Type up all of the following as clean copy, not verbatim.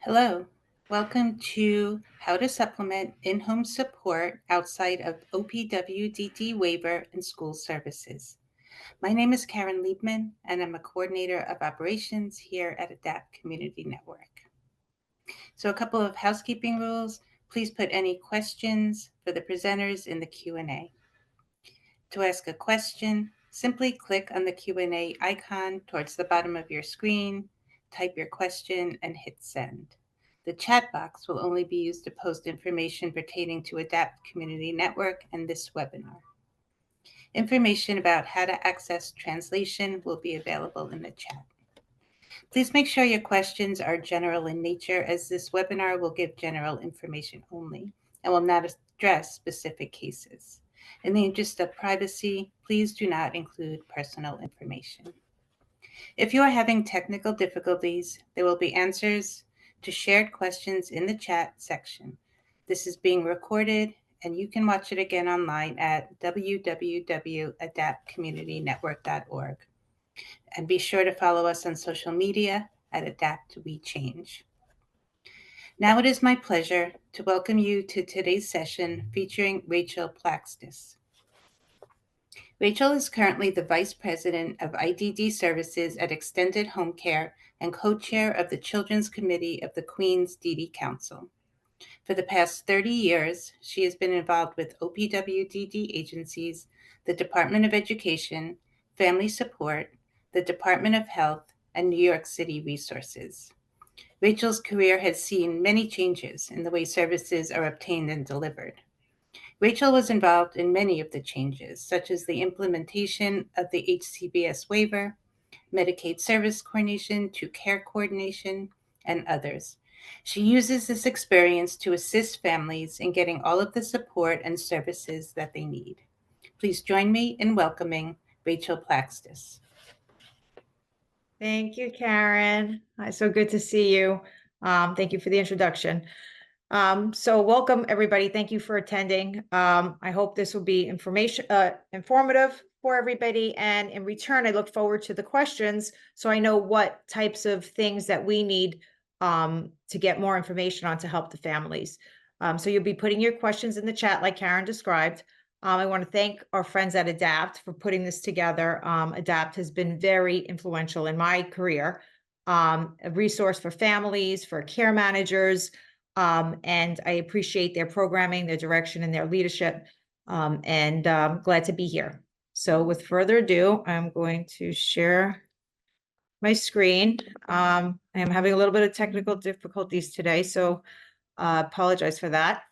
Hello, welcome to How to Supplement In-Home Support Outside of OPWDD Waiver and School Services. My name is Karen Liebman, and I'm a coordinator of operations here at ADAPT Community Network. So a couple of housekeeping rules. Please put any questions for the presenters in the Q&A. To ask a question, simply click on the Q&A icon towards the bottom of your screen, type your question, and hit send. The chat box will only be used to post information pertaining to ADAPT Community Network and this webinar. Information about how to access translation will be available in the chat. Please make sure your questions are general in nature, as this webinar will give general information only and will not address specific cases. In the interest of privacy, please do not include personal information. If you are having technical difficulties, there will be answers to shared questions in the chat section. This is being recorded, and you can watch it again online at www.adaptcommunitynetwork.org. And be sure to follow us on social media at AdaptWeChange. Now it is my pleasure to welcome you to today's session featuring Rachel Plaxtis. Rachel is currently the Vice President of IDD Services at Extended Home Care and co-chair of the Children's Committee of the Queen's DD Council. For the past 30 years, she has been involved with OPWDD agencies, the Department of Education, Family Support, the Department of Health, and New York City Resources. Rachel's career has seen many changes in the way services are obtained and delivered. Rachel was involved in many of the changes, such as the implementation of the HCBS waiver, Medicaid service coordination to care coordination, and others. She uses this experience to assist families in getting all of the support and services that they need. Please join me in welcoming Rachel Plaxtis. Thank you, Karen. So good to see you. Thank you for the introduction. So welcome, everybody. Thank you for attending. I hope this will be informative for everybody. And in return, I look forward to the questions so I know what types of things that we need to get more information on to help the families. So you'll be putting your questions in the chat like Karen described. I want to thank our friends at ADAPT for putting this together. ADAPT has been very influential in my career, a resource for families, for care managers, and I appreciate their programming, their direction, and their leadership, and glad to be here. So with further ado, I'm going to share my screen. I am having a little bit of technical difficulties today, so apologize for that.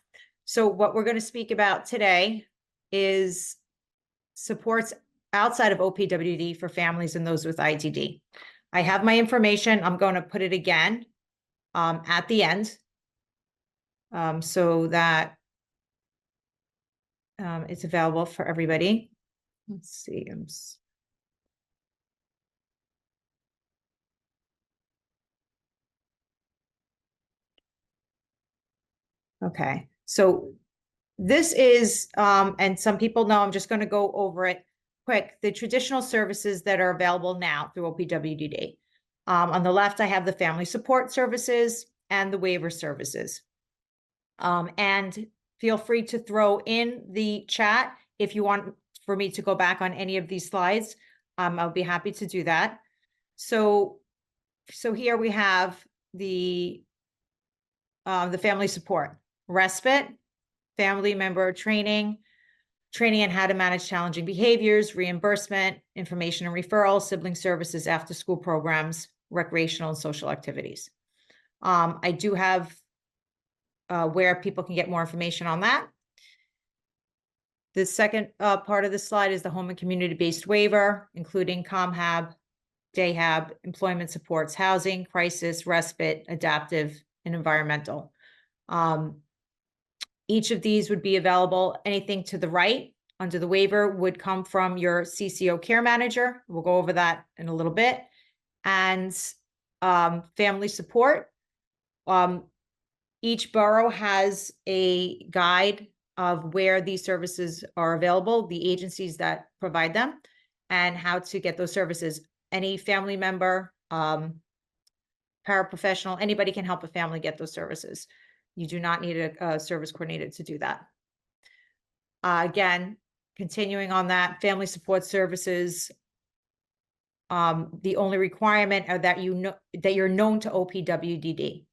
So what we're going to speak about today is supports outside of OPWDD for families and those with IDD. I have my information. I'm going to put it again at the end so that it's available for everybody. Let's see. Okay, so this is, and some people know, I'm just going to go over it quick, the traditional services that are available now through OPWDD. On the left, I have the family support services and the waiver services. And feel free to throw in the chat if you want for me to go back on any of these slides. I'll be happy to do that. So here we have the family support, respite, family member training on how to manage challenging behaviors, reimbursement, information and referral, sibling services, after school programs, recreational and social activities. I do have where people can get more information on that. The second part of the slide is the home and community-based waiver, including ComHab, DayHab, employment supports, housing, crisis, respite, adaptive, and environmental. Each of these would be available. Anything to the right under the waiver would come from your CCO care manager. We'll go over that in a little bit. And family support. Each borough has a guide of where these services are available, the agencies that provide them, and how to get those services. Any family member, paraprofessional, anybody can help a family get those services. You do not need a service coordinator to do that. Again, continuing on that, family support services, the only requirement are that that you're known to OPWDD.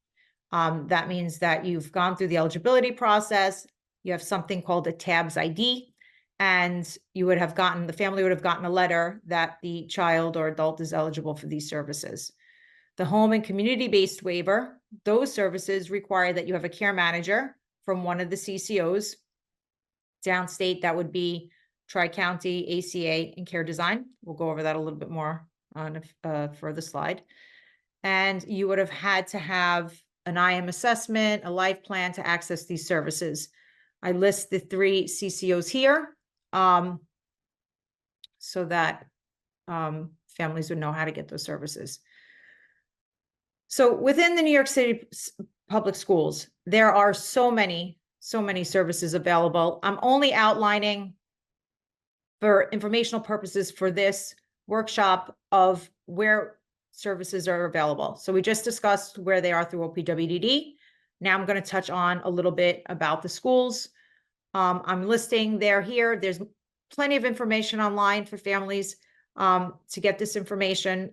That means that you've gone through the eligibility process, you have something called a TABS ID, and the family would have gotten a letter that the child or adult is eligible for these services. The home and community-based waiver, those services require that you have a care manager from one of the CCOs. Downstate, that would be Tri-County, ACA, and Care Design. We'll go over that a little bit more on a further slide. And you would have had to have an IM assessment, a life plan to access these services. I list the 3 CCOs here so that families would know how to get those services. So within the New York City public schools, there are so many services available. I'm only outlining for informational purposes for this workshop of where services are available. So we just discussed where they are through OPWDD. Now I'm going to touch on a little bit about the schools. I'm listing here. There's plenty of information online for families to get this information.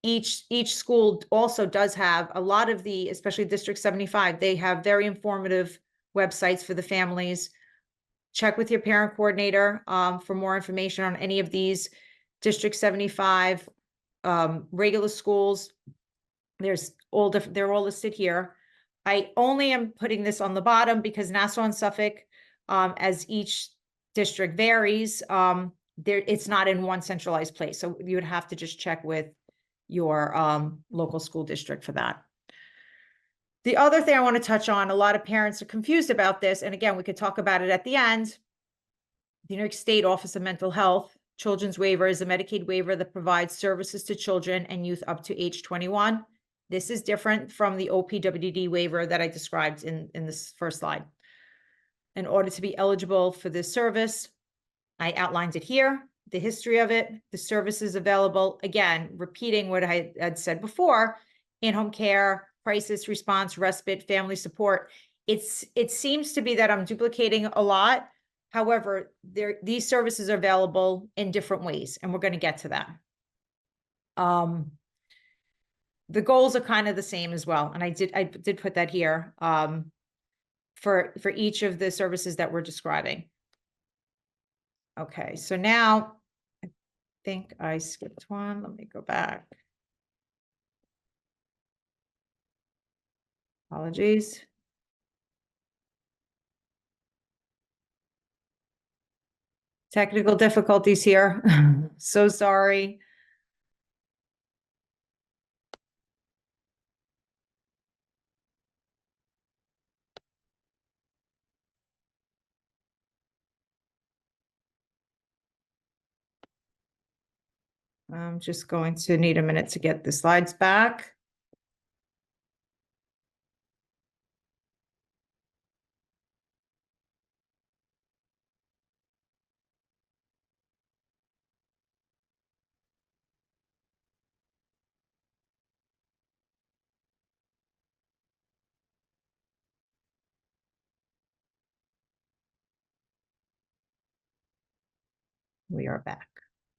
Each school also does have a lot of especially District 75, they have very informative websites for the families. Check with your parent coordinator for more information on any of these. District 75, regular schools, they're all listed here. I only am putting this on the bottom because Nassau and Suffolk, as each district varies, it's not in one centralized place. So you would have to just check with your local school district for that. The other thing I want to touch on, a lot of parents are confused about this, and again, we could talk about it at the end. The New York State Office of Mental Health Children's Waiver is a Medicaid waiver that provides services to children and youth up to age 21. This is different from the OPWDD waiver that I described in this first slide. In order to be eligible for this service, I outlined it here, the history of it, the services available. Again, repeating what I had said before, in-home care, crisis response, respite, family support. It seems to be that I'm duplicating a lot. However, these services are available in different ways, and we're going to get to that. The goals are kind of the same as well, and I did put that here for each of the services that we're describing. Okay, so now I think I skipped one. Let me go back. Apologies. Technical difficulties here. So sorry. I'm just going to need a minute to get the slides back. We are back.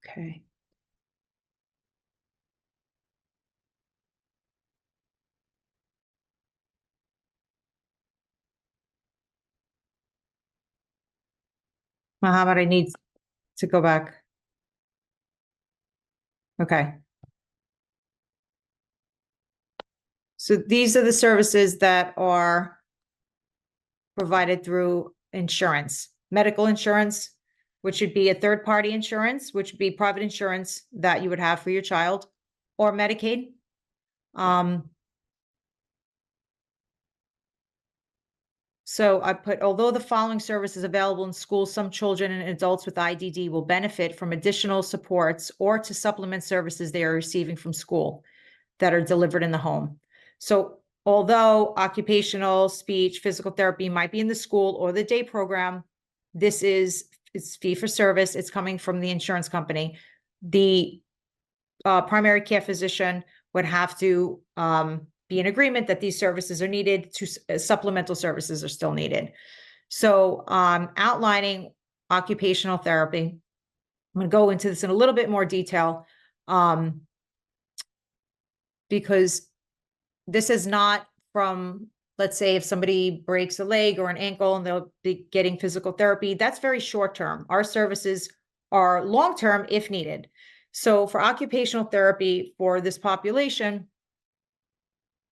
Okay. Muhammad, I need to go back. Okay. So these are the services that are provided through insurance, medical insurance, which would be a third-party insurance, which would be private insurance that you would have for your child, or Medicaid. So I put, although the following service is available in schools, some children and adults with IDD will benefit from additional supports or to supplement services they are receiving from school that are delivered in the home. So although occupational, speech, physical therapy might be in the school or the day program, it's fee for service. It's coming from the insurance company. The primary care physician would have to be in agreement that these services are needed. Supplemental services are still needed. So outlining occupational therapy, I'm going to go into this in a little bit more detail because this is not from, let's say, if somebody breaks a leg or an ankle and they'll be getting physical therapy, that's very short term. Our services are long term if needed. So for occupational therapy for this population,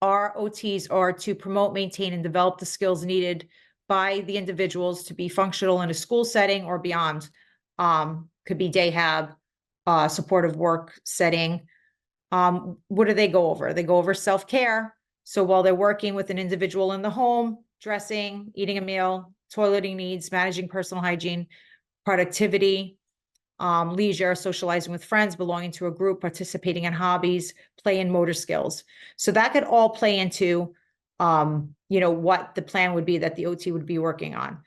our OTs are to promote, maintain, and develop the skills needed by the individuals to be functional in a school setting or beyond. Could be day hab, supportive work setting. What do they go over? They go over self-care. So while they're working with an individual in the home, dressing, eating a meal, toileting needs, managing personal hygiene, productivity, leisure, socializing with friends, belonging to a group, participating in hobbies, play and motor skills. So that could all play into, what the plan would be that the OT would be working on.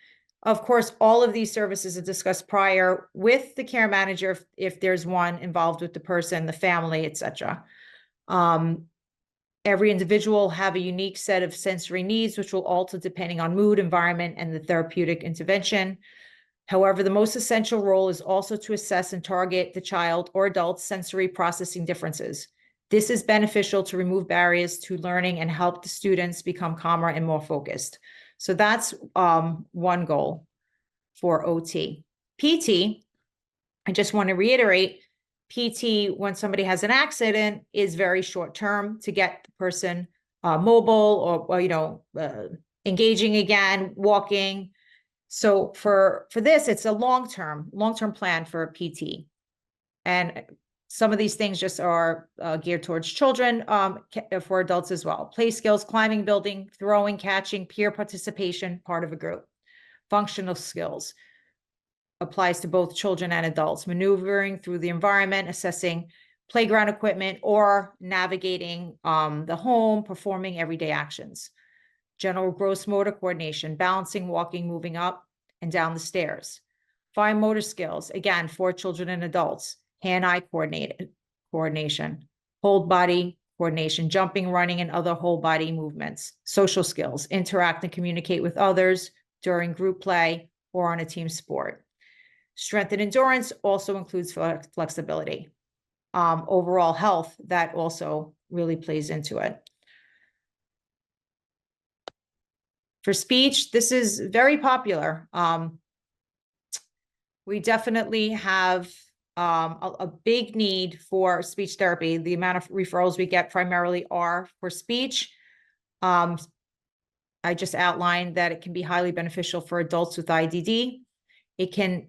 Of course, all of these services are discussed prior with the care manager if there's one involved with the person, the family, etc. Every individual have a unique set of sensory needs, which will alter depending on mood, environment, and the therapeutic intervention. However, the most essential role is also to assess and target the child or adult's sensory processing differences. This is beneficial to remove barriers to learning and help the students become calmer and more focused. So that's one goal for OT. PT, I just want to reiterate, PT, when somebody has an accident, is very short term to get the person mobile or engaging again, walking. So for this, it's a long-term plan for a PT. And some of these things just are geared towards children, for adults as well. Play skills, climbing, building, throwing, catching, peer participation, part of a group. Functional skills applies to both children and adults. Maneuvering through the environment, assessing playground equipment, or navigating the home, performing everyday actions. General gross motor coordination, balancing, walking, moving up and down the stairs. Fine motor skills, again, for children and adults. Hand-eye coordination, whole body coordination, jumping, running, and other whole body movements. Social skills, interact and communicate with others during group play or on a team sport. Strength and endurance also includes flexibility. Overall health, that also really plays into it. For speech, this is very popular. We definitely have a big need for speech therapy. The amount of referrals we get primarily are for speech. I just outlined that it can be highly beneficial for adults with IDD. It can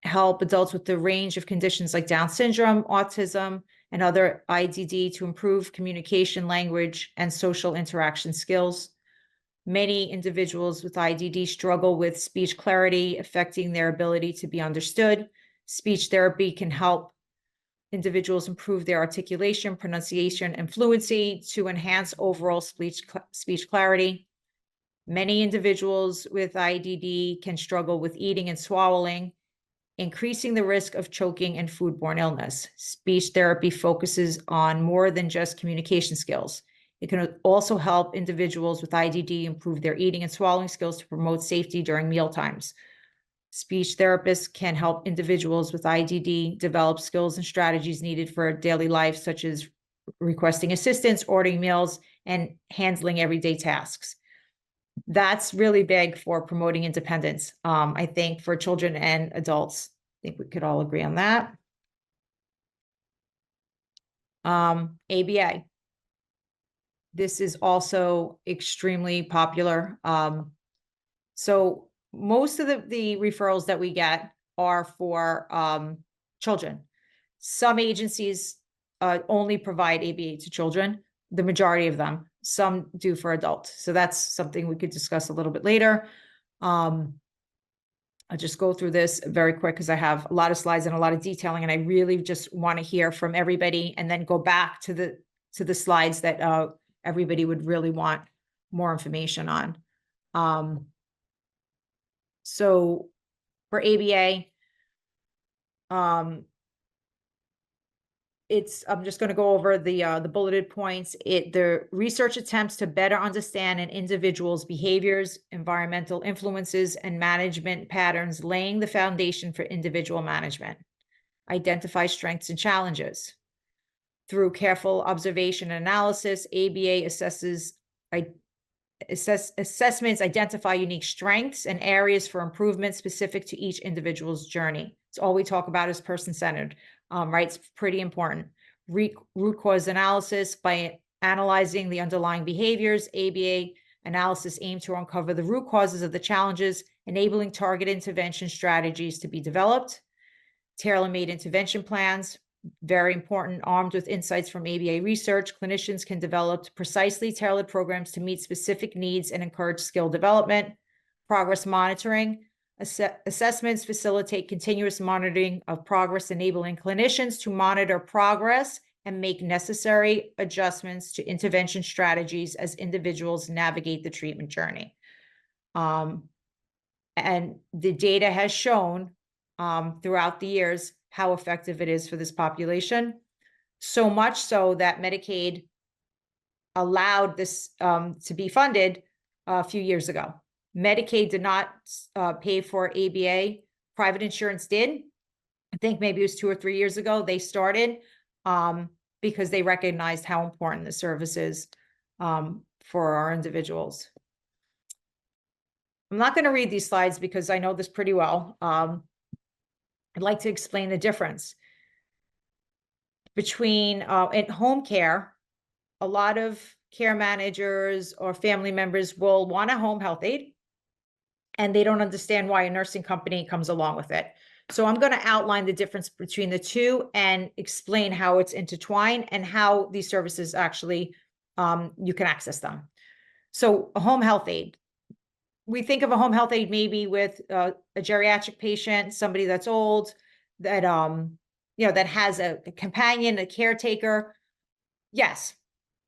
help adults with the range of conditions like Down syndrome, autism, and other IDD to improve communication, language, and social interaction skills. Many individuals with IDD struggle with speech clarity, affecting their ability to be understood. Speech therapy can help individuals improve their articulation, pronunciation, and fluency to enhance overall speech clarity. Many individuals with IDD can struggle with eating and swallowing, increasing the risk of choking and foodborne illness. Speech therapy focuses on more than just communication skills. It can also help individuals with IDD improve their eating and swallowing skills to promote safety during meal times. Speech therapists can help individuals with IDD develop skills and strategies needed for daily life, such as requesting assistance, ordering meals, and handling everyday tasks. That's really big for promoting independence. I think for children and adults, I think we could all agree on that. ABA. This is also extremely popular. So most of the referrals that we get are for children. Some agencies only provide ABA to children, the majority of them. Some do for adults. So that's something we could discuss a little bit later. I'll just go through this very quick because I have a lot of slides and a lot of detailing, and I really just want to hear from everybody and then go back to the slides that everybody would really want more information on. So for ABA, I'm just going to go over the bulleted points. The research attempts to better understand an individual's behaviors, environmental influences, and management patterns, laying the foundation for individual management. Identify strengths and challenges. Through careful observation and analysis, ABA assessments identify unique strengths and areas for improvement specific to each individual's journey. It's all we talk about is person-centered, right? It's pretty important. Root cause analysis. By analyzing the underlying behaviors, ABA analysis aims to uncover the root causes of the challenges, enabling target intervention strategies to be developed. Tailor-made intervention plans. Very important. Armed with insights from ABA research, clinicians can develop precisely tailored programs to meet specific needs and encourage skill development. Progress monitoring. Assessments facilitate continuous monitoring of progress, enabling clinicians to monitor progress and make necessary adjustments to intervention strategies as individuals navigate the treatment journey. And the data has shown throughout the years how effective it is for this population. So much so that Medicaid allowed this to be funded a few years ago. Medicaid did not pay for ABA. Private insurance did. I think maybe it was 2 or 3 years ago they started because they recognized how important the service is for our individuals. I'm not going to read these slides because I know this pretty well. I'd like to explain the difference between in home care. A lot of care managers or family members will want a home health aide, and they don't understand why a nursing company comes along with it. So I'm going to outline the difference between the two and explain how it's intertwined and how these services actually, you can access them. So a home health aide. We think of a home health aide maybe with a geriatric patient, somebody that's old, that that has a companion, a caretaker. Yes,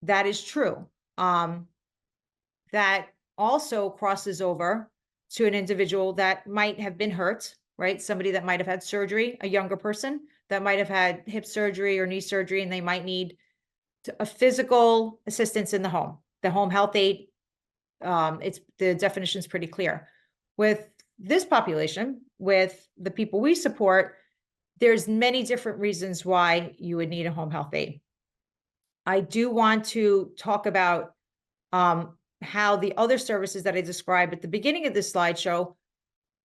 that is true. That also crosses over to an individual that might have been hurt, right? Somebody that might have had surgery, a younger person that might have had hip surgery or knee surgery, and they might need a physical assistance in the home. The home health aide, the definition is pretty clear. With this population, with the people we support, there's many different reasons why you would need a home health aide. I do want to talk about how the other services that I described at the beginning of this slideshow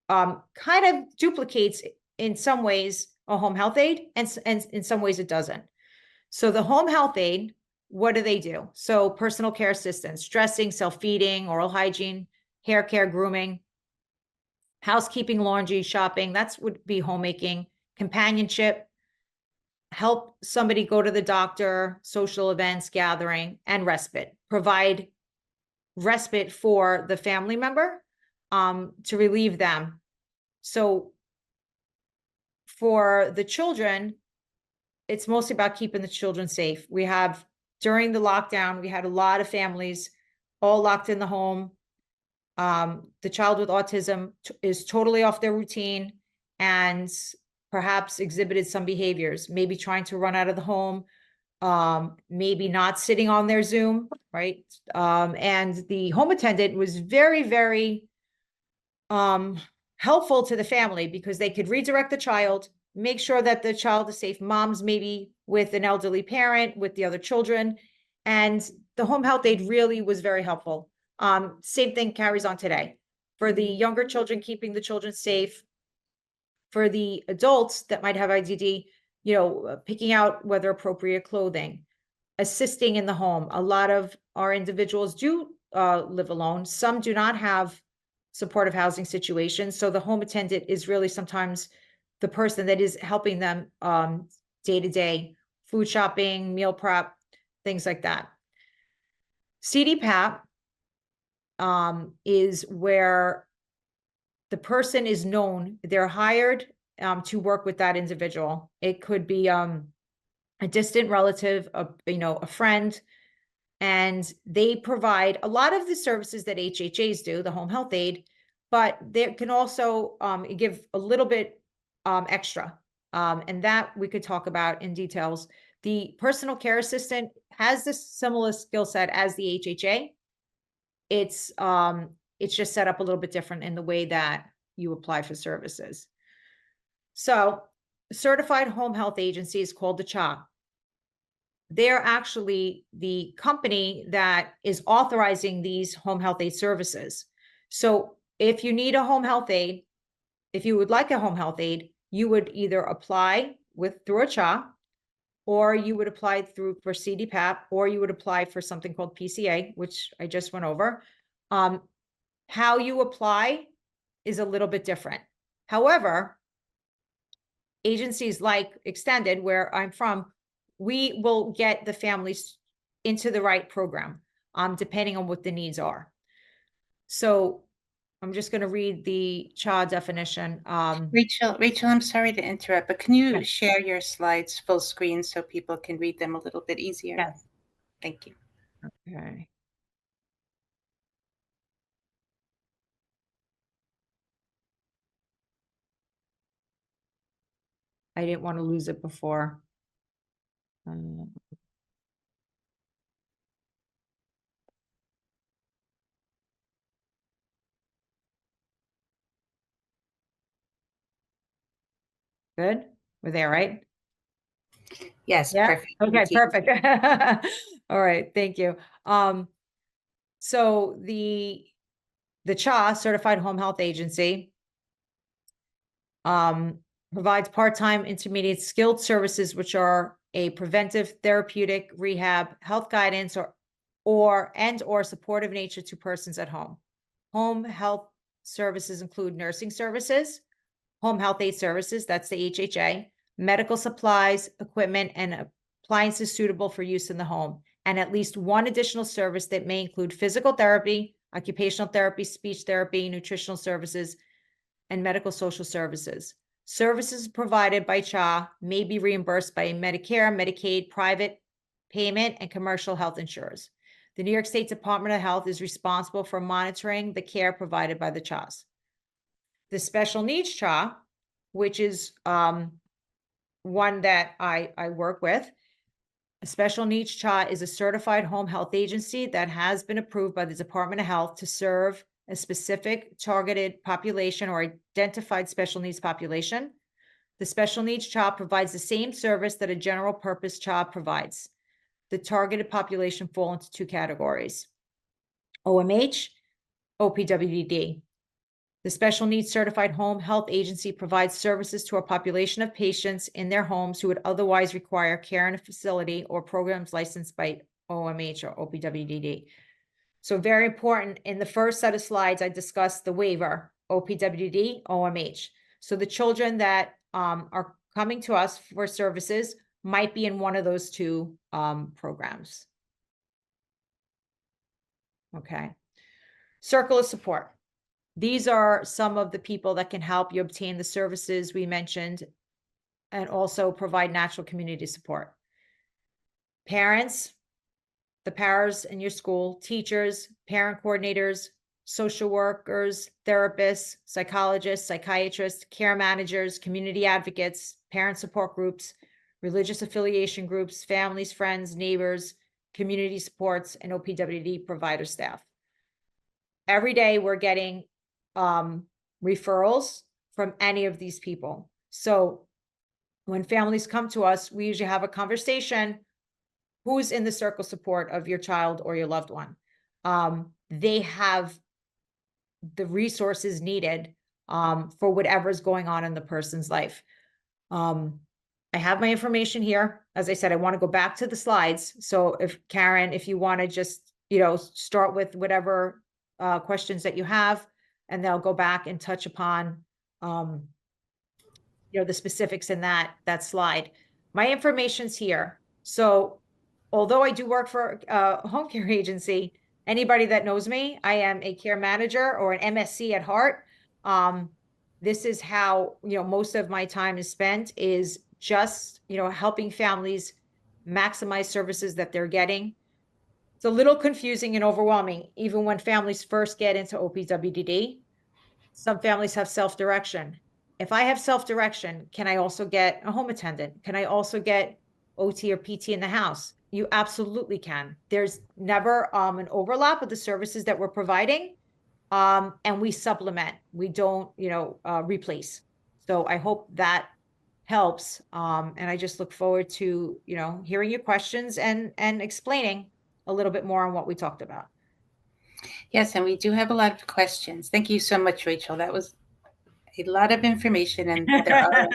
kind of duplicates in some ways a home health aide, and in some ways it doesn't. So the home health aide, what do? So personal care assistance, dressing, self-feeding, oral hygiene, hair care, grooming, housekeeping, laundry, shopping, that's would be homemaking, companionship, help somebody go to the doctor, social events, gathering, and respite. Provide respite for the family member to relieve them. So for the children, it's mostly about keeping the children safe. We have, during the lockdown, we had a lot of families all locked in the home. The child with autism is totally off their routine and perhaps exhibited some behaviors, maybe trying to run out of the home, maybe not sitting on their Zoom, right? And the home attendant was very, very helpful to the family because they could redirect the child, make sure that the child is safe. Moms maybe with an elderly parent, with the other children. And the home health aide really was very helpful. Same thing carries on today. For the younger children, keeping the children safe. For the adults that might have IDD, picking out whether appropriate clothing, assisting in the home. A lot of our individuals do live alone. Some do not have supportive housing situations. So the home attendant is really sometimes the person that is helping them day to day, food shopping, meal prep, things like that. CD-PAP is where the person is known, they're hired to work with that individual. It could be a distant relative, a friend, and they provide a lot of the services that HHAs do, the home health aide, but they can also give a little bit extra. And that we could talk about in details. The personal care assistant has this similar skill set as the HHA. It's just set up a little bit different in the way that you apply for services. So, certified home health agency is called the CHA. They're actually the company that is authorizing these home health aid services. So, if you need a home health aid, if you would like a home health aid, you would either apply through a CHA, or you would apply for CD-PAP, or you would apply for something called PCA, which I just went over. How you apply is a little bit different. However, agencies like Extended, where I'm from, we will get the families into the right program, depending on what the needs are. So I'm just going to read the CHA definition. Rachel, I'm sorry to interrupt, but can you Yeah. share your slides full screen so people can read them a little bit easier? Yes. Thank you. Okay. I didn't want to lose it before. Good? We're there, right? Yes, Yeah. perfect. Okay, Thank you. perfect. All right, thank you. So the CHA, Certified Home Health Agency, provides part-time, intermediate, skilled services, which are a preventive, therapeutic, rehab, health guidance, or supportive nature to persons at home. Home health services include nursing services, home health aid services, that's the HHA, medical supplies, equipment, and appliances suitable for use in the home, and at least one additional service that may include physical therapy, occupational therapy, speech therapy, nutritional services, and medical social services. Services provided by CHA may be reimbursed by Medicare, Medicaid, private payment, and commercial health insurers. The New York State Department of Health is responsible for monitoring the care provided by the CHAs. The special needs CHA, which is one that I work with, a special needs CHA is a certified home health agency that has been approved by the Department of Health to serve a specific targeted population or identified special needs population. The special needs CHA provides the same service that a general purpose CHA provides. The targeted population fall into two categories: OMH, OPWDD. The Special Needs Certified Home Health Agency provides services to a population of patients in their homes who would otherwise require care in a facility or programs licensed by OMH or OPWDD. So very important, in the first set of slides, I discussed the waiver, OPWDD, OMH. So the children that are coming to us for services might be in one of those two programs. Okay. Circle of support. These are some of the people that can help you obtain the services we mentioned and also provide natural community support. Parents, the paras in your school, teachers, parent coordinators, social workers, therapists, psychologists, psychiatrists, care managers, community advocates, parent support groups, religious affiliation groups, families, friends, neighbors, community supports, and OPWD provider staff. Every day we're getting referrals from any of these people. So when families come to us, we usually have a conversation. Who's in the circle support of your child or your loved one? They have the resources needed for whatever's going on in the person's life. I have my information here. As I said, I want to go back to the slides. So if Karen, if you want to just, start with whatever questions that you have, and they'll go back and touch upon, the specifics in that slide. My information's here. So although I do work for a home care agency, anybody that knows me, I am a care manager or an MSc at heart. This is how, most of my time is spent, is just, helping families maximize services that they're getting. It's a little confusing and overwhelming, even when families first get into OPWDD. Some families have self-direction. If I have self-direction, can I also get a home attendant? Can I also get OT or PT in the house? You absolutely can. There's never an overlap of the services that we're providing, and we supplement. We don't, replace. So I hope that helps. And I just look forward to, hearing your questions and explaining a little bit more on what we talked about. Yes, and we do have a lot of questions. Thank you so much, Rachel. That was a lot of information, and there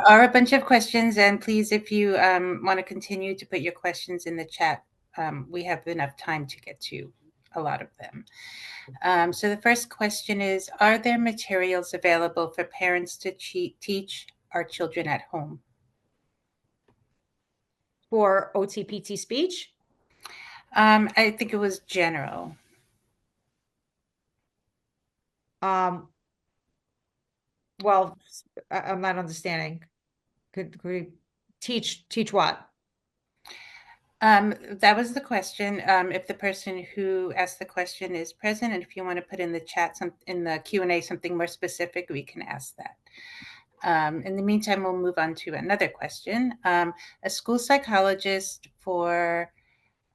are a bunch of questions. And please, if you want to continue to put your questions in the chat, we have enough time to get to a lot of them. So the first question is, are there materials available for parents to teach our children at home? For OT-PT speech? I think it was general. Well, I'm not understanding. Could we teach what? That was the question. If the person who asked the question is present, and if you want to put in the chat, in the Q&A, something more specific, we can ask that. In the meantime, we'll move on to another question. A school psychologist for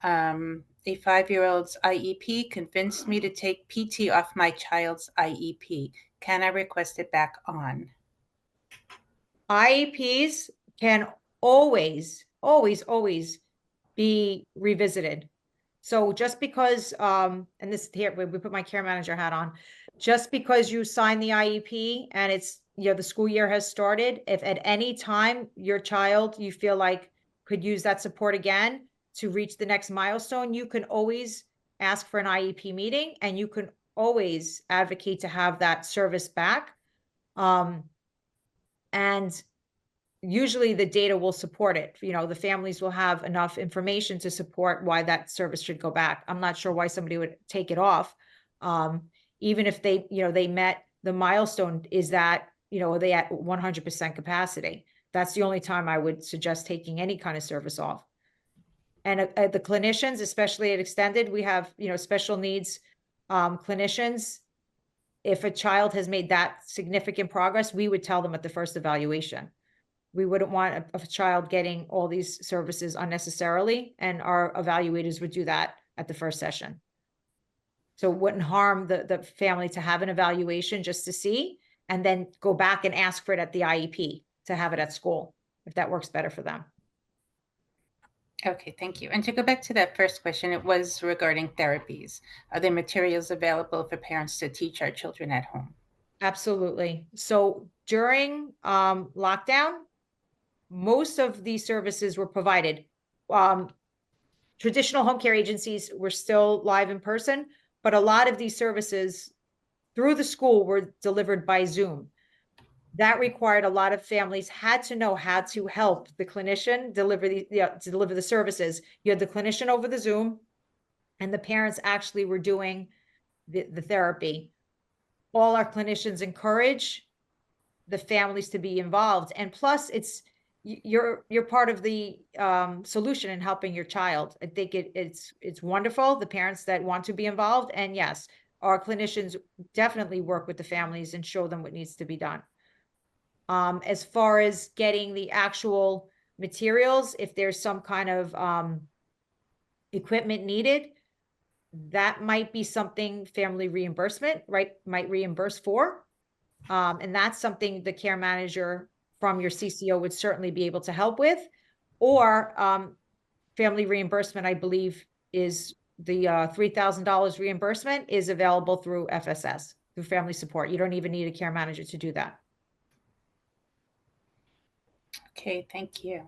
a 5-year-old's IEP convinced me to take PT off my child's IEP. Can I request it back on? IEPs can always be revisited. So just because, and this here, we put my care manager hat on, just because you sign the IEP and it's, the school year has started, if at any time your child, you feel like could use that support again to reach the next milestone, you can always ask for an IEP meeting, and you can always advocate to have that service back. And usually the data will support it. The families will have enough information to support why that service should go back. I'm not sure why somebody would take it off. Even if they, they met the milestone, is that, are they at 100% capacity? That's the only time I would suggest taking any kind of service off. And the clinicians, especially at Extended, we have, special needs clinicians. If a child has made that significant progress, we would tell them at the first evaluation. We wouldn't want a child getting all these services unnecessarily, and our evaluators would do that at the first session. So it wouldn't harm the family to have an evaluation just to see, and then go back and ask for it at the IEP to have it at school, if that works better for them. Okay, thank you. And to go back to that first question, it was regarding therapies. Are there materials available for parents to teach our children at home? Absolutely. So during lockdown, most of these services were provided. Traditional home care agencies were still live in person, but a lot of these services through the school were delivered by Zoom. That required a lot of families had to know how to help the clinician deliver the services. You had the clinician over the Zoom, and the parents actually were doing the therapy. All our clinicians encourage the families to be involved, and plus you're part of the solution in helping your child. I think it's wonderful, the parents that want to be involved, and yes, our clinicians definitely work with the families and show them what needs to be done. As far as getting the actual materials, if there's some kind of equipment needed, that might be something family reimbursement, might reimburse for. And that's something the care manager from your CCO would certainly be able to help with. Or family reimbursement, I believe, is the $3,000 reimbursement is available through FSS, through family support. You don't even need a care manager to do that. Okay, thank you.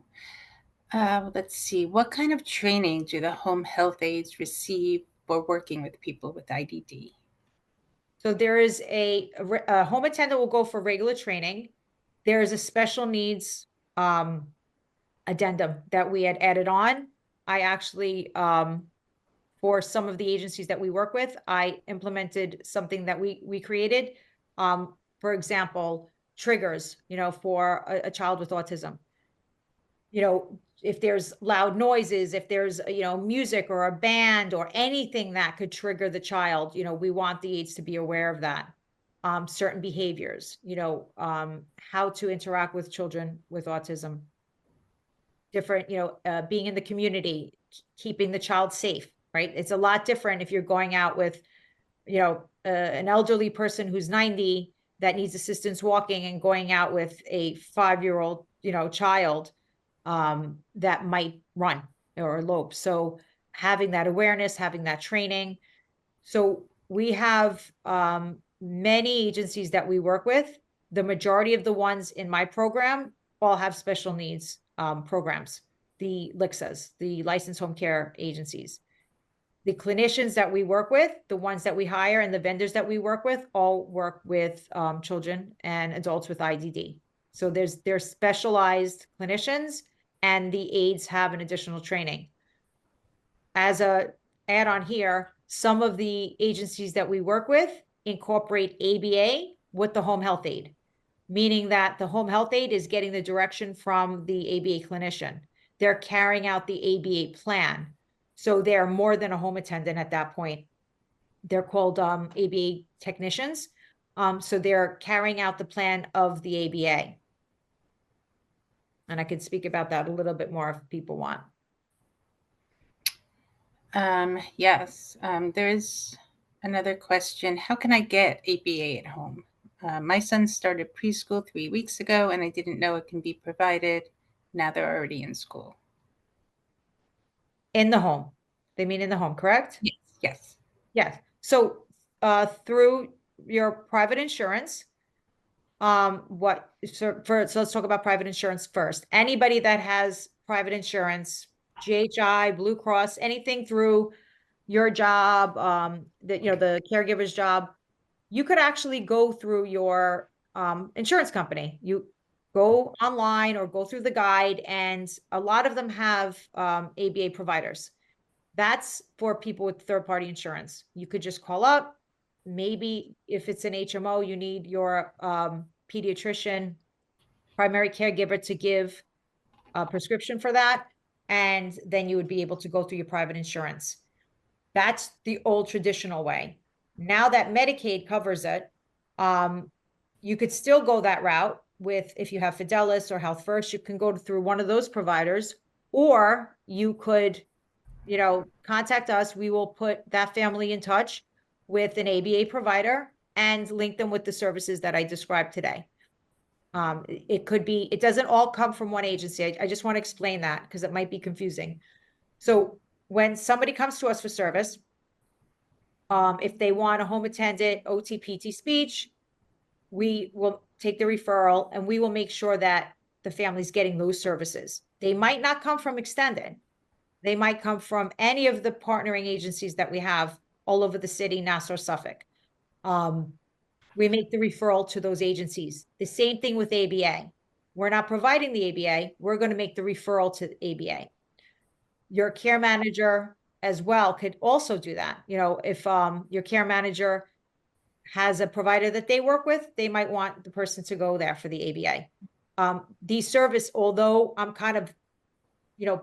Let's see. What kind of training do the home health aides receive for working with people with IDD? So there is a home attendant will go for regular training. There is a special needs addendum that we had added on. I actually, for some of the agencies that we work with, I implemented something that we created. For example, triggers, for a child with autism. If there's loud noises, if there's, music or a band or anything that could trigger the child, we want the aides to be aware of that. Certain behaviors, how to interact with children with autism. different, being in the community, keeping the child safe, right? It's a lot different if you're going out with, an elderly person who's 90 that needs assistance walking and going out with a 5-year-old, child that might run or elope. So having that awareness, having that training. So we have many agencies that we work with. The majority of the ones in my program all have special needs programs, the LICSAs, the licensed home care agencies. The clinicians that we work with, the ones that we hire, and the vendors that we work with all work with children and adults with IDD. So they're specialized clinicians, and the aides have an additional training. As a add-on here, some of the agencies that we work with incorporate ABA with the home health aide, meaning that the home health aide is getting the direction from the ABA clinician. They're carrying out the ABA plan. So they're more than a home attendant at that point. They're called ABA technicians. So they're carrying out the plan of the ABA. And I could speak about that a little bit more if people want. Yes, there's another question. How can I get ABA at home? My son started preschool 3 weeks ago, and I didn't know it can be provided. Now they're already in school. In the home. They mean in the home, correct? Yes, yes. Yes. So through your private insurance, so let's talk about private insurance first. Anybody that has private insurance, GHI, Blue Cross, anything through your job, the caregiver's job, you could actually go through your insurance company. You go online or go through the guide, and a lot of them have ABA providers. That's for people with third-party insurance. You could just call up. Maybe if it's an HMO, you need your pediatrician, primary caregiver to give a prescription for that, and then you would be able to go through your private insurance. That's the old traditional way. Now that Medicaid covers it, you could still go that route with, if you have Fidelis or Health First, you can go through one of those providers, or you could, contact us. We will put that family in touch with an ABA provider and link them with the services that I described today. It doesn't all come from one agency. I just want to explain that because it might be confusing. So when somebody comes to us for service, if they want a home attendant, OT, PT, speech, we will take the referral and we will make sure that the family's getting those services. They might not come from extended. They might come from any of the partnering agencies that we have all over the city, Nassau, Suffolk. We make the referral to those agencies. The same thing with ABA. We're not providing the ABA. We're going to make the referral to ABA. Your care manager as well could also do that. If your care manager has a provider that they work with, they might want the person to go there for the ABA. These service, although I'm kind of,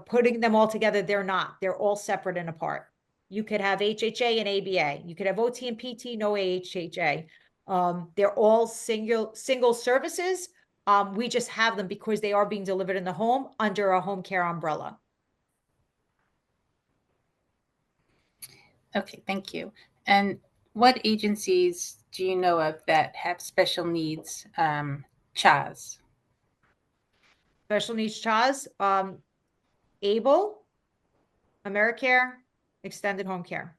putting them all together, they're not. They're all separate and apart. You could have HHA and ABA. You could have OT and PT, no AHHA. They're all single services. We just have them because they are being delivered in the home under a home care umbrella. Okay, thank you. And what agencies do you know of that have special needs CHAs? Special needs CHAs, ABLE, AmeriCare, Extended Home Care.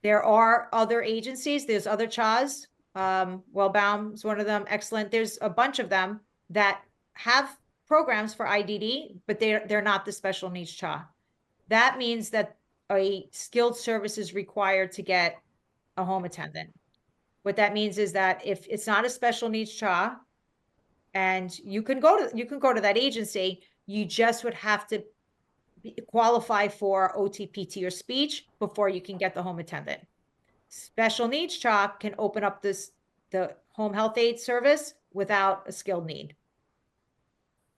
There are other agencies. There's other CHAs. Wellbound is one of them. Excellent. There's a bunch of them that have programs for IDD, but they're not the special needs CHA. That means that a skilled service is required to get a home attendant. What that means is that if it's not a special needs CHA, and you can go to that agency, you just would have to qualify for OT, PT, or speech before you can get the home attendant. Special needs CHA can open up the home health aide service without a skilled need.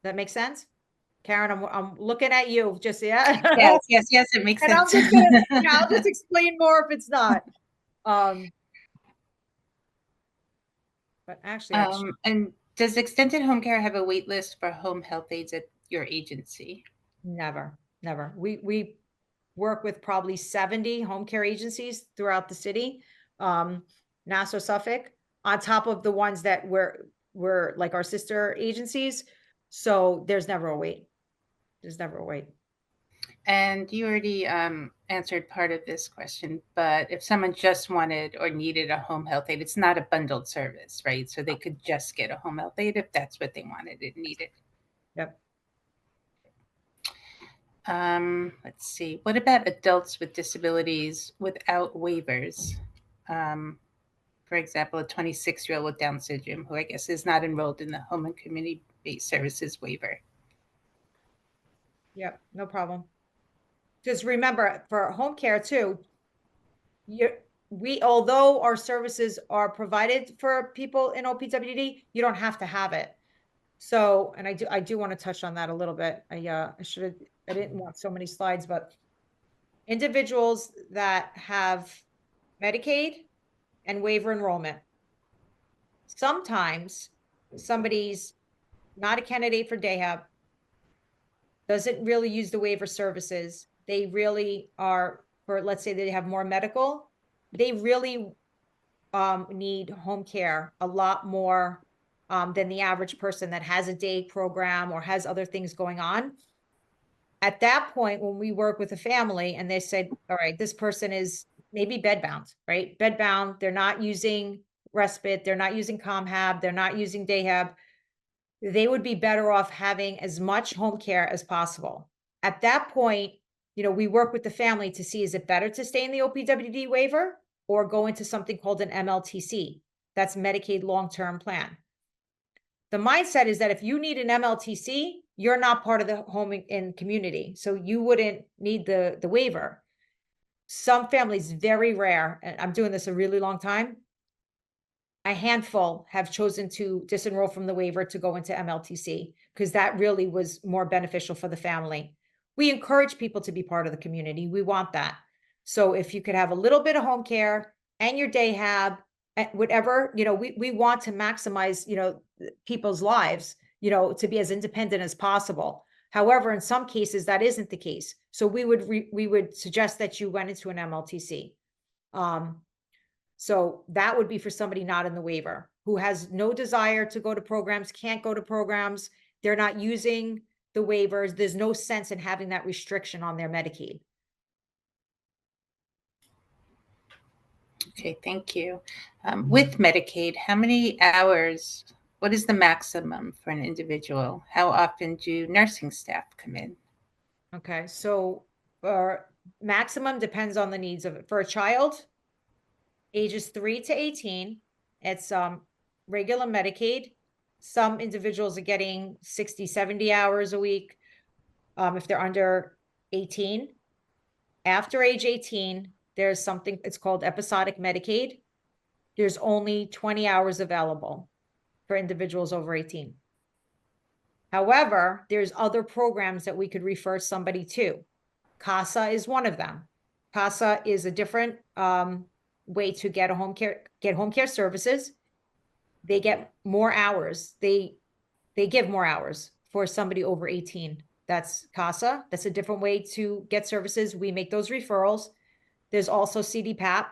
That makes sense? Karen, I'm looking at you. Just Yes, it makes and sense. I'll just explain more if it's not. But actually, and Does extended home care have a wait list for home health aides at your agency? Never, never. We work with probably 70 home care agencies throughout the city, Nassau, Suffolk, on top of the ones that were like our sister agencies. So there's never a wait. There's never a wait. And you already answered part of this question, but if someone just wanted or needed a home health aide, it's not a bundled service, right? So they could just get a home health aide if that's what they wanted and needed. Yep. Let's see. What about adults with disabilities without waivers? For example, a 26-year-old with Down syndrome who I guess is not enrolled in the home and community-based services waiver. Yep. No problem. Just remember for home care too, although our services are provided for people in OPWDD, you don't have to have it. So, and I do want to touch on that a little bit. I didn't want so many slides, but individuals that have Medicaid and waiver enrollment. Sometimes somebody's not a candidate for DAHAB, doesn't really use the waiver services. They really are, for let's say they have more medical, they really need home care a lot more than the average person that has a day program or has other things going on. At that point, when we work with a family and they said, all right, this person is maybe bedbound, right? Bedbound, they're not using respite, they're not using ComHab, they're not using DayHab. They would be better off having as much home care as possible. At that point, we work with the family to see, is it better to stay in the OPWD waiver or go into something called an MLTC? That's Medicaid long-term plan. The mindset is that if you need an MLTC, you're not part of the home and community, so you wouldn't need the waiver. Some families, very rare, and I'm doing this a really long time, a handful have chosen to disenroll from the waiver to go into MLTC because that really was more beneficial for the family. We encourage people to be part of the community. We want that. So if you could have a little bit of home care and your DayHab, whatever, we want to maximize, people's lives, to be as independent as possible. However, in some cases that isn't the case. So we would suggest that you went into an MLTC. So that would be for somebody not in the waiver, who has no desire to go to programs, can't go to programs, they're not using the waivers, there's no sense in having that restriction on their Medicaid. Okay, thank you. With Medicaid, how many hours, what is the maximum for an individual? How often do nursing staff come in? Okay, so maximum depends on the needs of it. For a child, ages 3 to 18, it's regular Medicaid. Some individuals are getting 60, 70 hours a week if they're under 18. After age 18, there's something, it's called episodic Medicaid. There's only 20 hours available for individuals over 18. However, there's other programs that we could refer somebody to. CASA is one of them. CASA is a different way to get home care services. They get more hours. They give more hours for somebody over 18. That's CASA. That's a different way to get services. We make those referrals. There's also CD-PAP,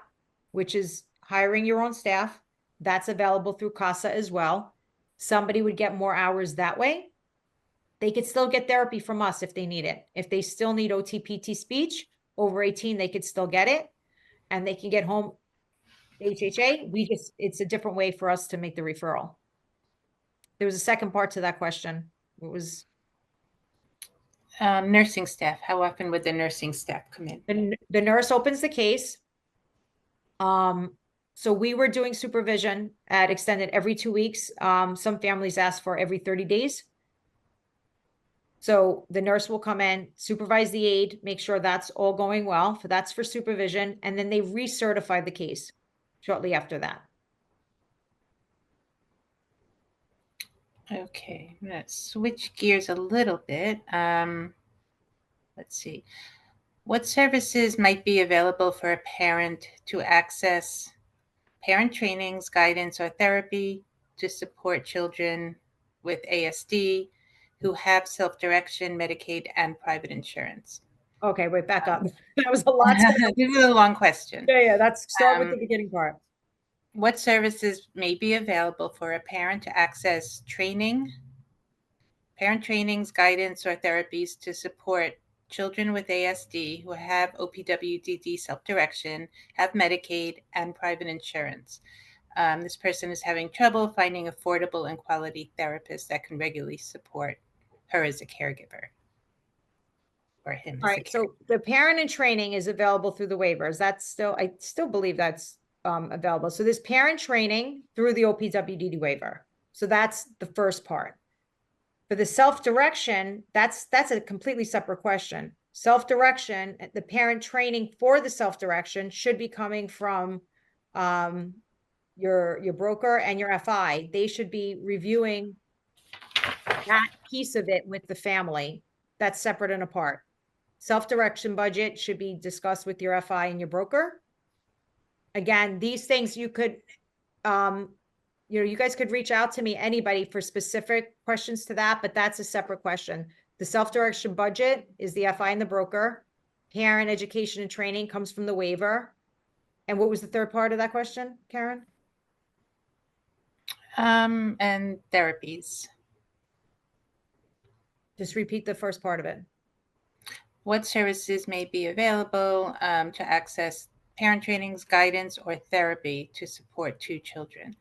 which is hiring your own staff. That's available through CASA as well. Somebody would get more hours that way. They could still get therapy from us if they need it. If they still need OTPT speech, over 18, they could still get it. And they can get home HHA. It's a different way for us to make the referral. There was a second part to that question. It was nursing staff. How often would the nursing staff come in? the nurse opens the case. So we were doing supervision at extended every 2 weeks. Some families ask for every 30 days. So the nurse will come in, supervise the aide, make sure that's all going well. That's for supervision. And then they recertify the case shortly after that. Okay, I'm going to switch gears a little bit. Let's see. What services might be available for a parent to access parent trainings, guidance, or therapy to support children with ASD who have self-direction, Medicaid, and private insurance? Okay, wait, back up. That was a lot. This is a long question. Yeah, that's start with the beginning part. What services may be available for a parent to access parent trainings, guidance, or therapies to support children with ASD who have OPWDD self-direction, have Medicaid, and private insurance? This person is having trouble finding affordable and quality therapists that can regularly support her as a caregiver, or him All as a right, caregiver. so the parent in training is available through the waivers. That's still, I still believe that's available. So there's parent training through the OPWDD waiver. So that's the first part. For the self-direction, that's a completely separate question. Self-direction, the parent training for the self-direction should be coming from your broker and your FI. They should be reviewing that piece of it with the family. That's separate and apart. Self-direction budget should be discussed with your FI and your broker. Again, these things you could, you guys could reach out to me, anybody, for specific questions to that, but that's a separate question. The self-direction budget is the FI and the broker. Parent education and training comes from the waiver. And what was the third part of that question, Karen? And therapies. Just repeat the first part of it. What services may be available to access parent trainings, guidance, or therapy to support two children?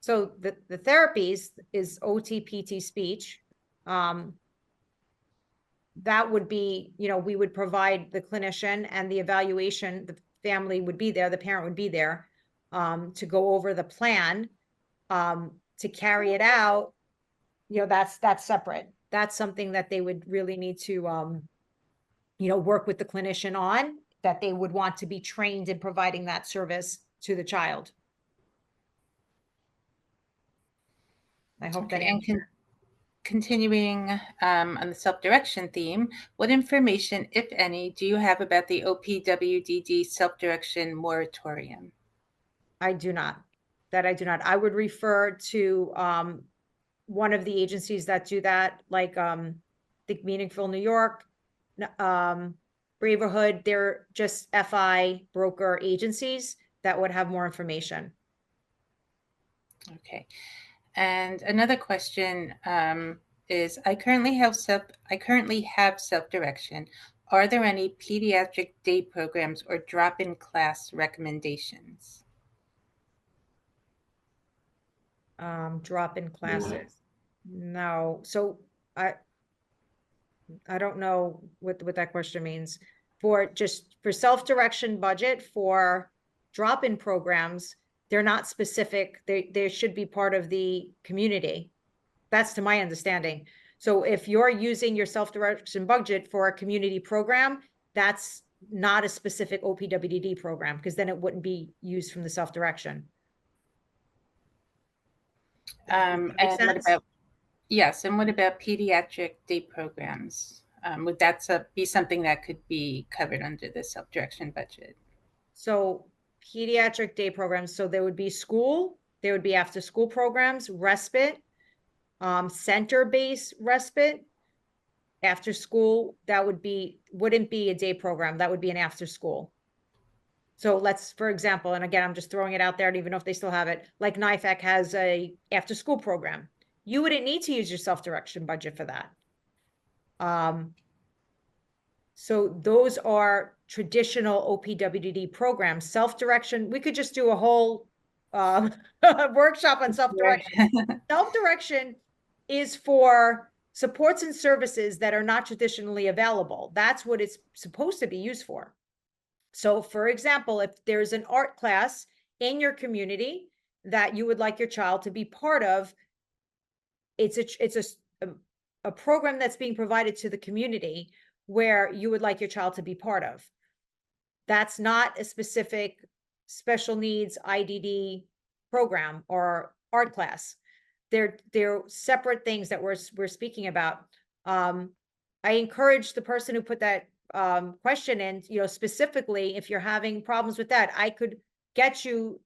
So the therapies is OT, PT, speech. That would be, we would provide the clinician and the evaluation. The family would be there, the parent would be there to go over the plan, to carry it out. That's separate. That's something that they would really need to, work with the clinician on, that they would want to be trained in providing that service to the child. I hope that answers. Continuing on the self-direction theme, what information, if any, do you have about the OPWDD self-direction moratorium? I do not. I would refer to one of the agencies that do that, like think Meaningful New York, Braverhood. They're just FI broker agencies that would have more information. Okay. And another question is, I currently have self-direction. Are there any pediatric day programs or drop-in class recommendations? Drop-in classes. No. So I don't know what that question means. For self-direction budget for drop-in programs, they're not specific. They should be part of the community. That's to my understanding. So if you're using your self-direction budget for a community program, that's not a specific OPWDD program, because then it wouldn't be used from the self-direction. And what about, yes, and what about pediatric day programs? Would that be something that could be covered under the self-direction budget? So pediatric day programs, so there would be school, there would be after school programs, respite, center-based respite, after school, that wouldn't be a day program, that would be an after school. So for example, and again, I'm just throwing it out there, I don't even know if they still have it, like NIFAC has a after school program. You wouldn't need to use your self-direction budget for that. So those are traditional OPWDD programs. Self-direction, we could just do a whole workshop on self-direction. Self-direction is for supports and services that are not traditionally available. That's what it's supposed to be used for. So for example, if there's an art class in your community that you would like your child to be part of, it's a program that's being provided to the community where you would like your child to be part of. That's not a specific special needs IDD program or art class. They're separate things that we're speaking about. I encourage the person who put that question in, specifically, if you're having problems with that, I could get you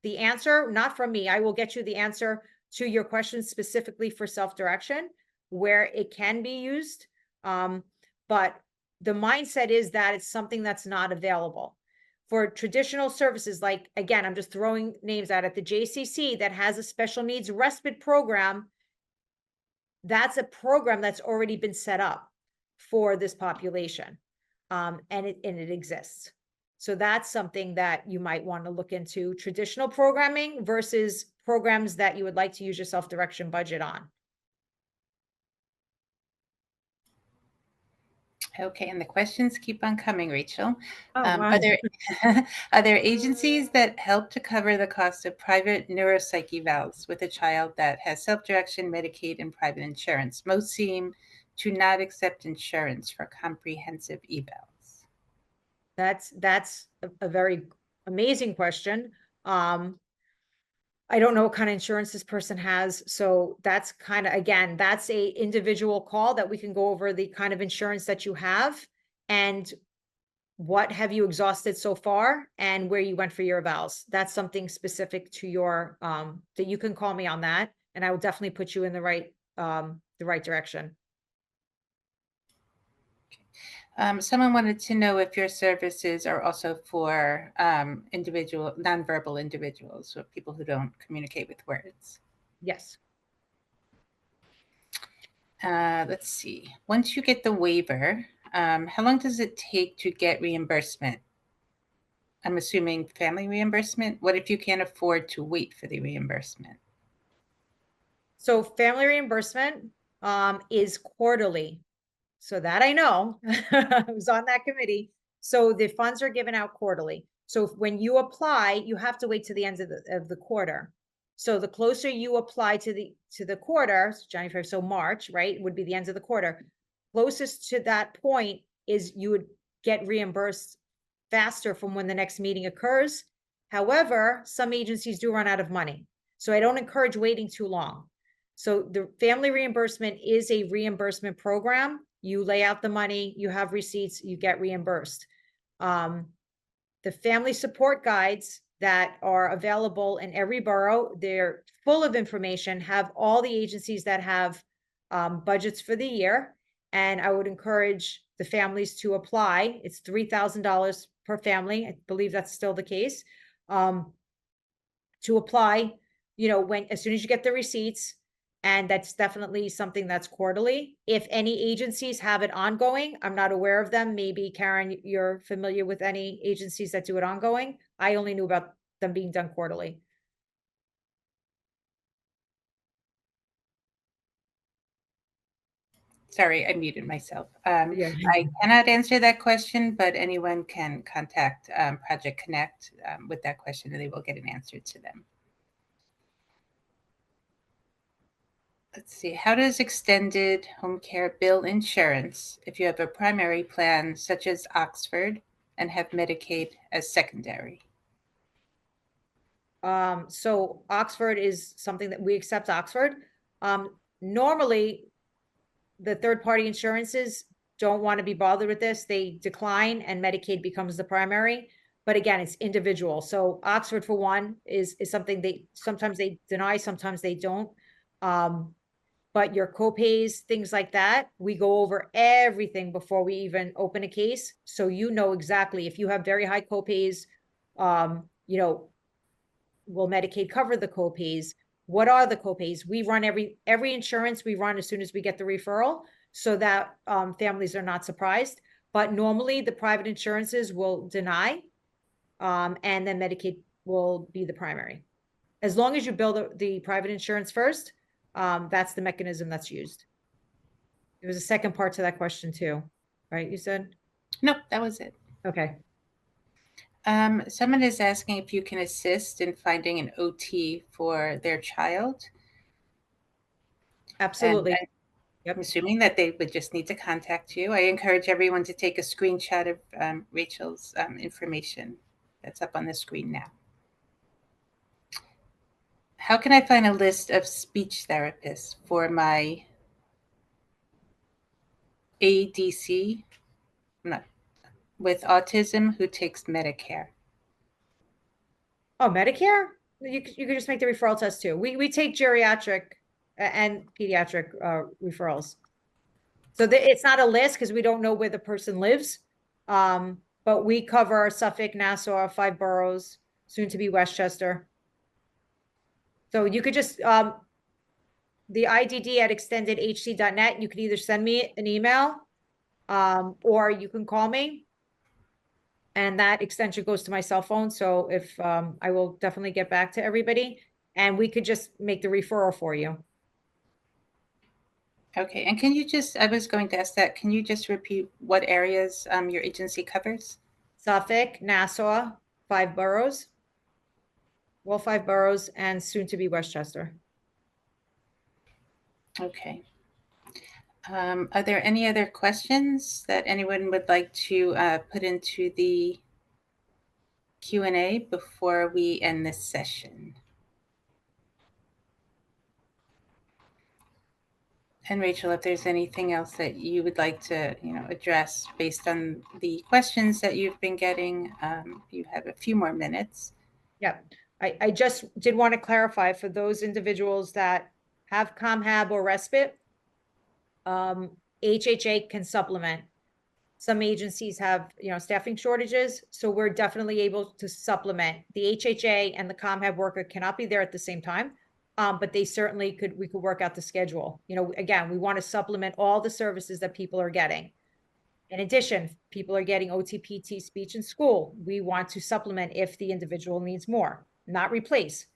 the answer, not from me. I will get you the answer to your question specifically for self-direction, where it can be used. But the mindset is that it's something that's not available. For traditional services, like, again, I'm just throwing names out at the JCC that has a special needs respite program. That's a program that's already been set up for this population. And it exists. So that's something that you might want to look into, traditional programming versus programs that you would like to use your self-direction budget on. Okay, and the questions keep on coming, Rachel. Oh, wow. Are there are there agencies that help to cover the cost of private neuropsych evals with a child that has self-direction, Medicaid, and private insurance? Most seem to not accept insurance for comprehensive evals. That's a very amazing question. I don't know what kind of insurance this person has. So that's kind of, again, that's a individual call that we can go over the kind of insurance that you have and what have you exhausted so far and where you went for your evals. That's something specific to your, that you can call me on that. And I will definitely put you in the right direction. Someone wanted to know if your services are also for nonverbal individuals, so people who don't communicate with words. Yes. Let's see. Once you get the waiver, how long does it take to get reimbursement? I'm assuming family reimbursement. What if you can't afford to wait for the reimbursement? So family reimbursement is quarterly. So that I know. I was on that committee. So the funds are given out quarterly. So when you apply, you have to wait to the end of the quarter. So the closer you apply to the quarter, so January, so March, right, would be the end of the quarter. Closest to that point is you would get reimbursed faster from when the next meeting occurs. However, some agencies do run out of money. So I don't encourage waiting too long. So the family reimbursement is a reimbursement program. You lay out the money, you have receipts, you get reimbursed. The family support guides that are available in every borough, they're full of information, have all the agencies that have budgets for the year. And I would encourage the families to apply. It's $3,000 per family. I believe that's still the case. To apply, as soon as you get the receipts, and that's definitely something that's quarterly. If any agencies have it ongoing, I'm not aware of them. Maybe Karen, you're familiar with any agencies that do it ongoing. I only knew about them being done quarterly. Sorry, I muted myself. Yeah. I cannot answer that question, but anyone can contact Project Connect with that question and they will get an answer to them. Let's see, how does extended home care bill insurance if you have a primary plan such as Oxford and have Medicaid as secondary? So Oxford is something that we accept Oxford. Normally, the third-party insurances don't want to be bothered with this. They decline and Medicaid becomes the primary. But again, it's individual. So Oxford, for one, is something sometimes they deny, sometimes they don't. But your copays, things like that, we go over everything before we even open a case. So exactly if you have very high copays, will Medicaid cover the copays? What are the copays? We run every insurance we run as soon as we get the referral so that families are not surprised. But normally the private insurances will deny and then Medicaid will be the primary. As long as you bill the private insurance first, that's the mechanism that's used. There was a second part to that question too, right? You said? Nope, that was it. Okay. Someone is asking if you can assist in finding an OT for their child. Absolutely. And I'm assuming that they would just need to contact you. I encourage everyone to take a screenshot of Rachel's information that's up on the screen now. How can I find a list of speech therapists for my ADC with autism who takes Medicare? Oh, Medicare? You could just make the referral test too. We take geriatric and pediatric referrals. So it's not a list because we don't know where the person lives. But we cover Suffolk, Nassau, 5 boroughs, soon to be Westchester. So you could just, the IDD at extendedhc.net, you could either send me an email, or you can call me. And that extension goes to my cell phone. So if, I will definitely get back to everybody, and we could just make the referral for you. Okay, and can you just, I was going to ask that, can you just repeat what areas your agency covers? Suffolk, Nassau, 5 boroughs, all 5 boroughs, and soon to be Westchester. Okay. Are there any other questions that anyone would like to put into the Q&A before we end this session? And Rachel, if there's anything else that you would like to, address based on the questions that you've been getting, you have a few more minutes. Yeah, I just did want to clarify for those individuals that have ComHab or respite, HHA can supplement. Some agencies have, staffing shortages, so we're definitely able to supplement. The HHA and the ComHab worker cannot be there at the same time, but they certainly we could work out the schedule. Again, we want to supplement all the services that people are getting. In addition, people are getting OTPT speech in school. We want to supplement if the individual needs more, not replace.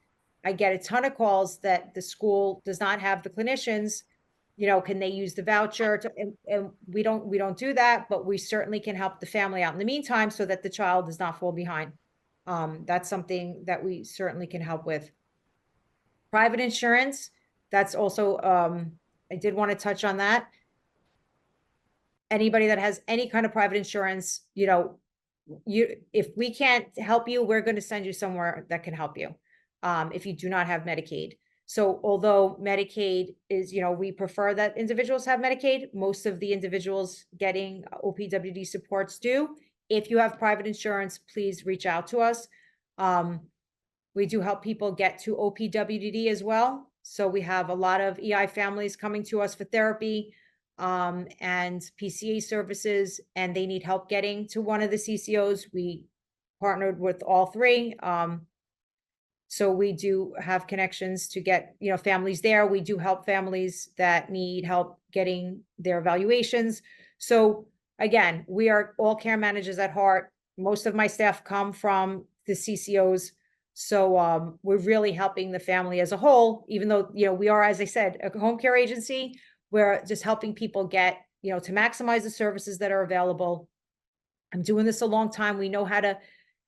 I get a ton of calls that the school does not have the clinicians. Can they use the voucher and we don't do that, but we certainly can help the family out in the meantime so that the child does not fall behind. That's something that we certainly can help with. Private insurance, that's also, I did want to touch on that. Anybody that has any kind of private insurance, if we can't help you, we're going to send you somewhere that can help you. If you do not have Medicaid. So although Medicaid is, we prefer that individuals have Medicaid, most of the individuals getting OPWD supports do. If you have private insurance, please reach out to us. We do help people get to OPWDD as well. So we have a lot of EI families coming to us for therapy and PCA services, and they need help getting to one of the CCOs. We partnered with all 3. So we do have connections to get, families there. We do help families that need help getting their evaluations. So again, we are all care managers at heart. Most of my staff come from the CCOs. So we're really helping the family as a whole, even though, we are, as I said, a home care agency. We're just helping people get, to maximize the services that are available. I'm doing this a long time. We know how to,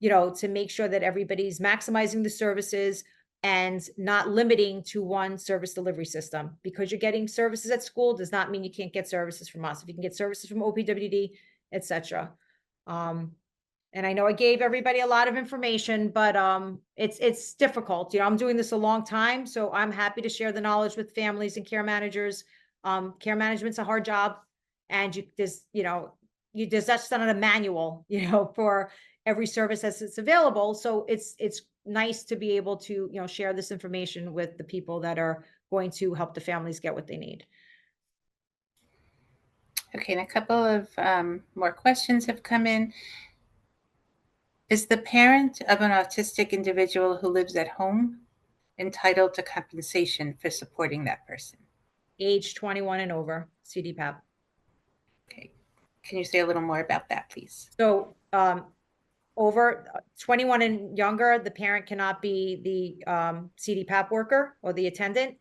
to make sure that everybody's maximizing the services and not limiting to one service delivery system. Because you're getting services at school does not mean you can't get services from us. If you can get services from OPWD, etc. And I know I gave everybody a lot of information, but it's difficult. I'm doing this a long time, so I'm happy to share the knowledge with families and care managers. Care management's a hard job, and that's not a manual, for every service as it's available. So it's nice to be able to, share this information with the people that are going to help the families get what they need. Okay, and a couple of more questions have come in. Is the parent of an autistic individual who lives at home entitled to compensation for supporting that person? Age 21 and over, CD-PAP. Okay. Can you say a little more about that, please? So over 21 and younger, the parent cannot be the CD-PAP worker or the attendant.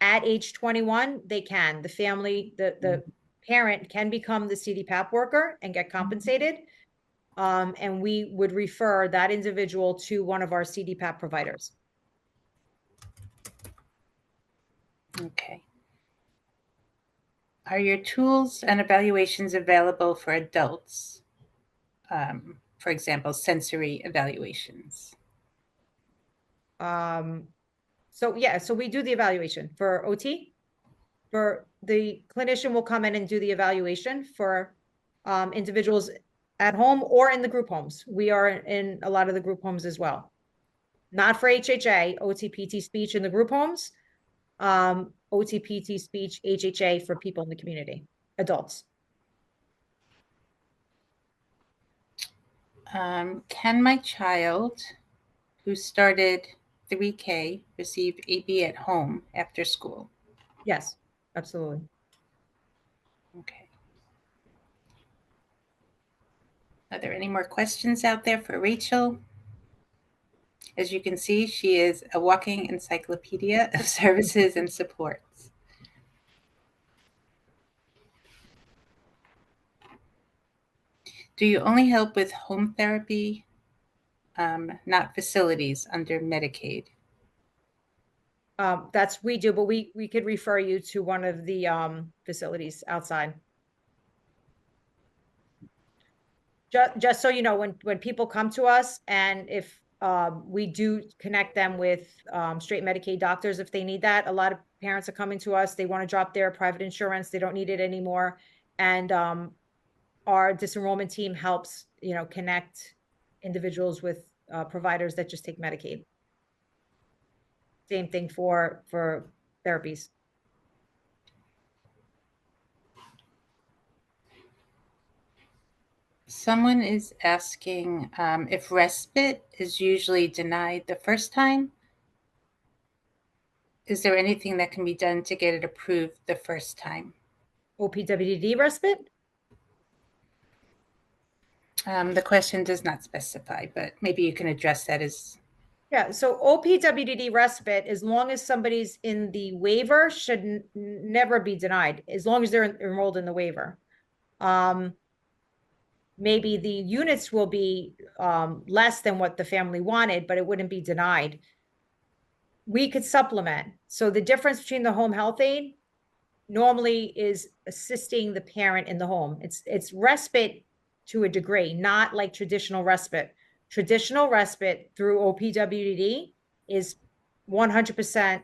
At age 21, they can. The family, the parent can become the CD-PAP worker and get compensated. And we would refer that individual to one of our CD-PAP providers. Okay. Are your tools and evaluations available for adults? For example, sensory evaluations. So yeah, so we do the evaluation for OT. For the clinician will come in and do the evaluation for individuals at home or in the group homes. We are in a lot of the group homes as well. not for HHA, OT-PT speech in the group homes, OT-PT speech, HHA for people in the community, adults. Can my child who started 3K receive AB at home after school? Yes, absolutely. Okay. Are there any more questions out there for Rachel? As you can see, she is a walking encyclopedia of services and supports. Do you only help with home therapy, not facilities under Medicaid? We do, but we could refer you to one of the facilities outside. Just so you know, when people come to us, and if we do connect them with straight Medicaid doctors if they need that. A lot of parents are coming to us, they want to drop their private insurance, they don't need it anymore. And our disenrollment team helps, connect individuals with providers that just take Medicaid. Same thing for therapies. Someone is asking if respite is usually denied the first time. Is there anything that can be done to get it approved the first time? OPWDD respite? The question does not specify, but maybe you can address that as... Yeah, so OPWDD respite, as long as somebody's in the waiver, should never be denied, as long as they're enrolled in the waiver. Maybe the units will be less than what the family wanted, but it wouldn't be denied. We could supplement. So the difference between the home health aide normally is assisting the parent in the home. It's respite to a degree, not like traditional respite. Traditional respite through OPWDD is 100%,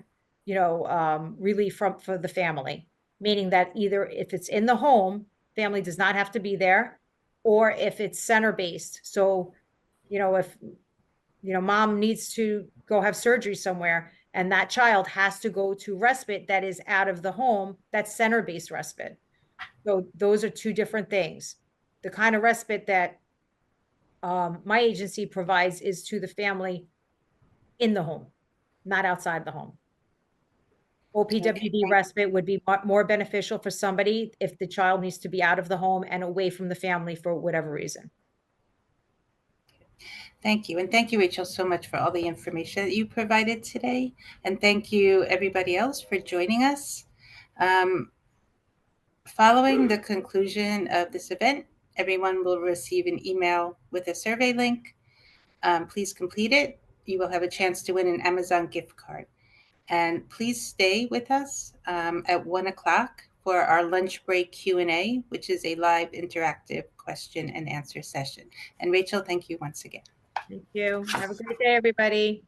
relief for the family, meaning that either if it's in the home, family does not have to be there, or if it's center-based. So, if, mom needs to go have surgery somewhere and that child has to go to respite that is out of the home, that's center-based respite. So those are two different things. The kind of respite that my agency provides is to the family in the home, not outside the home. OPWD respite would be more beneficial for somebody if the child needs to be out of the home and away from the family for whatever reason. Thank you. And thank you, Rachel, so much for all the information that you provided today. And thank you, everybody else, for joining us. Following the conclusion of this event, everyone will receive an email with a survey link. Please complete it. You will have a chance to win an Amazon gift card. And please stay with us at 1 o'clock for our lunch break Q&A, which is a live interactive question and answer session. And Rachel, thank you once again. Thank you. Have a great day, everybody.